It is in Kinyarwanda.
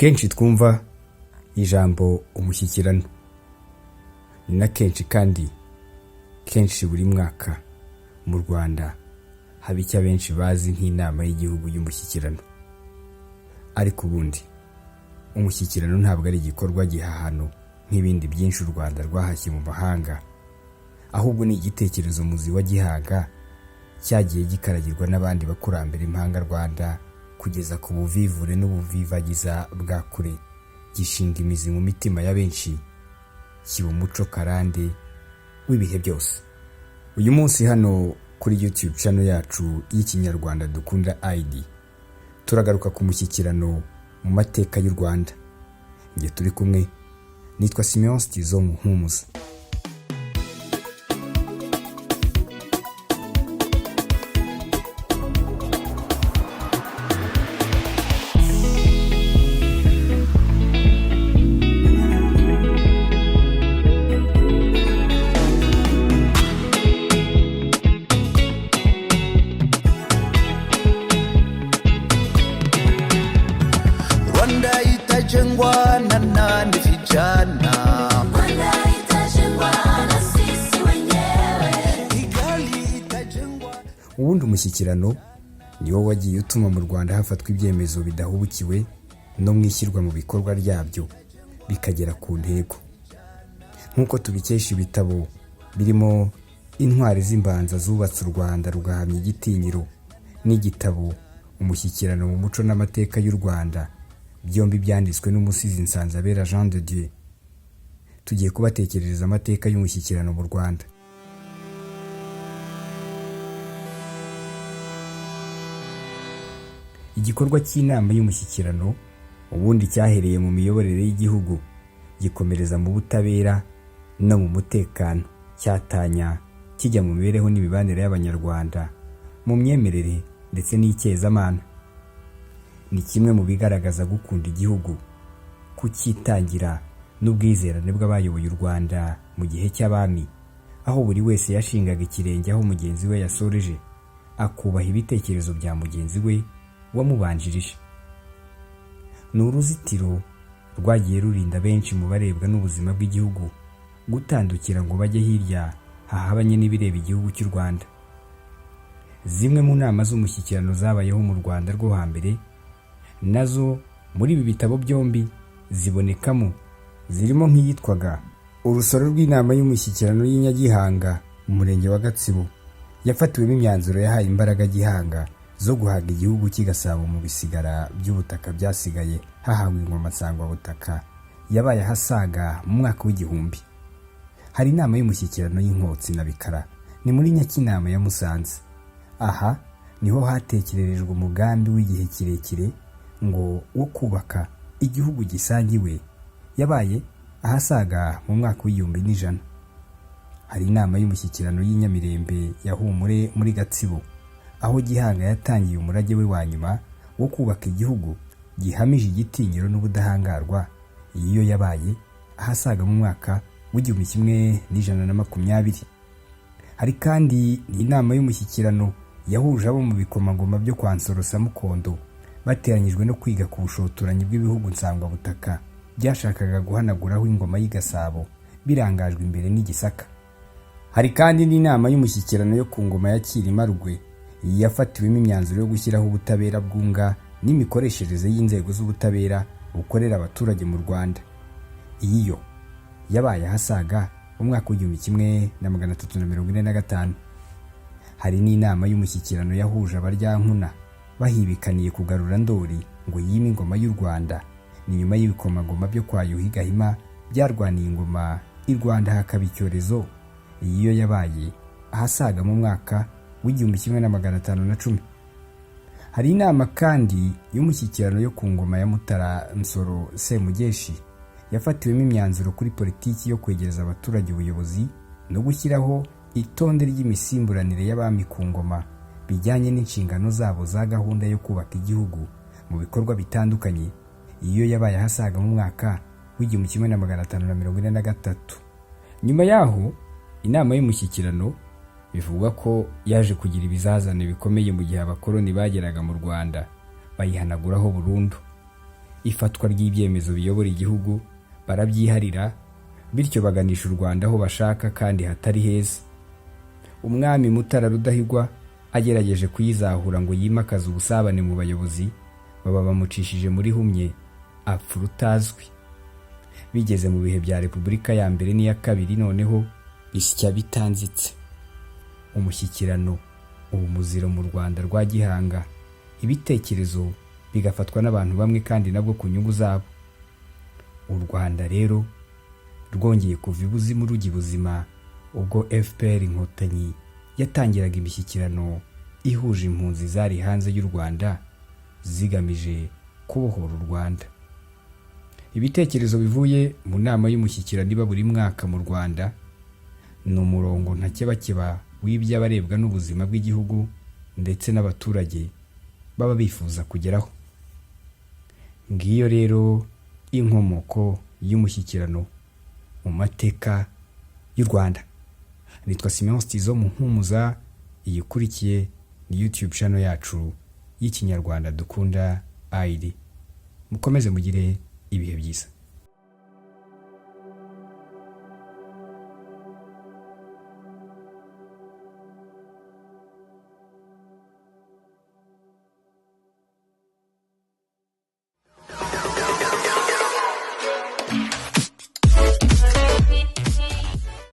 kenshi twumva ijambo umushyikirano, ni na kenshi kandi kenshi buri mwaka mu Rwanda haba icyo abenshi bazi nk'inama y'igihugu y'umushyikirano. Ariko ubundi umushyikirano ntabwo ari igikorwa gihahano nk'ibindi byinshi u Rwanda rwahashye mu mahanga, ahubwo ni igitekerezo muzi wa gihanga cyagiye gikaragirwa n'abandi bakurambere impanga Rwanda kugeza ku buvivure n'ubuvivagiza bwa kure, gishinga imizi mu mitima ya benshi, kiba umuco karande w'ibihe byose. Uyu munsi hano kuri YouTube channel yacu y'Ikinyarwanda dukunda ID, turagaruka ku mushyikirano mu mateka y'u Rwanda. Nge turi kumwe, nitwa Simeon Stizo Muhumuza. Itajengwa na nani vijana, Rwanda itajengwa na sisi wenyewe. Kigali itajengwa. Ubundi umushyikirano ni wo wagiye utuma mu Rwanda hafatwa ibyemezo bidahubukiwe no mwishyirwa mu bikorwa ryabyo bikagera ku ntego. Nk'uko tubikesha ibitabo birimo Intwari z'imbanza zubatse u Rwanda rugahamya igitinyiro n'igitabo Umushyikirano mu muco n'amateka y'u Rwanda, byombi byanditswe n'umusizi Nsanzabera Jean de Dieu. Tugiye kubatekerereza amateka y'umushyikirano mu Rwanda. Igikorwa cy'inama y'umushyikirano ubundi cyahereye mu miyoborere y'igihugu, gikomereza mu butabera no mu mutekano, cyatanya kijya mu mibereho n'imibanire y'Abanyarwanda, mu myemerere ndetse n'icyezamana. Ni kimwe mu bigaragaza gukunda igihugu, kucyitangira n'ubwizerane bw'abayoboye u Rwanda mu gihe cy'abami, aho buri wese yashingaga ikirenge aho mugenzi we yasoreje, akubaha ibitekerezo bya mugenzi we wamubanjirije. Ni uruzitiro rwagiye rurinda benshi mu barebwa n'ubuzima bw'igihugu gutandukira ngo bajye hirya hahabanye n'ibireba igihugu cy'u Rwanda. Zimwe mu nama z'umushyikirano zabayeho mu Rwanda rwo hambere, nazo muri ibi bitabo byombi zibonekamo, zirimo nk'iyitwaga Urusoro rw'inama y'umushyikirano y'Inyagihanga mu murenge wa Gatsibo, yafatiwemo imyanzuro yahaye imbaraga Gihanga zo guhaga igihugu cy'Igasabo mu bisigara by'ubutaka byasigaye hahawe ingoma nsangwabutaka, yabaye ahasaga mu mwaka w'igihumbi. Hari inama y'umushyikirano y'Inkotsi na Bikara, ni muri Nyakinama ya Musanze. Aha niho hatekererejwe umugambi w'igihe kirekire ngo wo kubaka igihugu gisangiwe, yabaye ahasaga mu mwaka w'100. Hari inama y'umushyikirano y'Inyamirembe ya Humure muri Gatsibo, aho Gihanga yatangiye umurage we wa nyuma wo kubaka igihugu gihamije igitinyiro n'ubudahangarwa. Iyo yabaye ahasaga mu mwaka w'1120. Hari kandi inama y'umushyikirano yahuje abo mu bikomangoma byo kwa Nsoro Samukondo, bateranyijwe no kwiga ku bushotoranyi bw'ibihugu nsangwabutaka byashakaga guhanaguraho ingoma y'Igasabo birangajwe imbere n'Igisaka. Hari kandi n'inama y'umushyikirano yo ku ngoma ya Cyilima Rugwe, yafatiwemo imyanzuro yo gushyiraho ubutabera bwunga n'imikoreshereze y'inzego z'ubutabera bukorera abaturage mu Rwanda. Iyo yabaye ahasaga mu mwaka w'1345. Hari n'inama y'umushyikirano yahuje abaryankuna bahibikaniye kugarura Ndoli ngo yime ingoma y'u Rwanda, ni nyuma y'ibikomangoma byo kwa Yuhi Gahima byarwaniye ingoma i Rwanda hakaba icyorezo. Iyo yabaye ahasaga mu mwaka w'1510. Hari inama kandi y'umushyikirano yo ku ngoma ya Mutara Nsoro Semugeshi, yafatiwemo imyanzuro kuri politiki yo kwegereza abaturage ubuyobozi no gushyiraho itonde ry'imisimburanire y'abami ku ngoma bijyanye n'inshingano zabo za gahunda yo kubaka igihugu mu bikorwa bitandukanye. Iyo yabaye ahasaga mu mwaka w'1543. Nyuma yaho inama y'umushyikirano bivugwa ko yaje kugira ibizazane bikomeye mu gihe abakoloni bageraga mu Rwanda, bayihanaguraho burundu. ifatwa ry'ibyemezo biyobora igihugu barabyiharira, bityo baganisha u Rwanda aho bashaka kandi hatari heza. Umwami Mutara Rudahigwa agerageje kuyizahura ngo yimakaze ubusabane mu bayobozi, baba bamucishije muri humye apfa urutazwi. Bigeze mu bihe bya Repubulika ya mbere n'iya kabiri, noneho bisya bitanzitse. Umushyikirano ubu muziro mu Rwanda rwa gihanga, ibitekerezo bigafatwa n'abantu bamwe kandi nabwo ku nyungu zabo. U Rwanda rero rwongeye kuva ibuzimu rujya ibuzima ubwo FPR Inkotanyi yatangiraga imishyikirano ihuje impunzi zari hanze y'u Rwanda zigamije kubohora u Rwanda. Ibitekerezo bivuye mu nama y'umushyikirano iba buri mwaka mu Rwanda ni umurongo ntakebakeba w'iby'abarebwa n'ubuzima bw'igihugu ndetse n'abaturage baba bifuza kugeraho. Ngiyo rero inkomoko y'umushyikirano mu mateka y'u Rwanda. Nitwa Simeon Stizo Muhumuza, iyikurikiye ni YouTube channel yacu y'Ikinyarwanda dukunda ID. Mukomeze mugire ibihe byiza.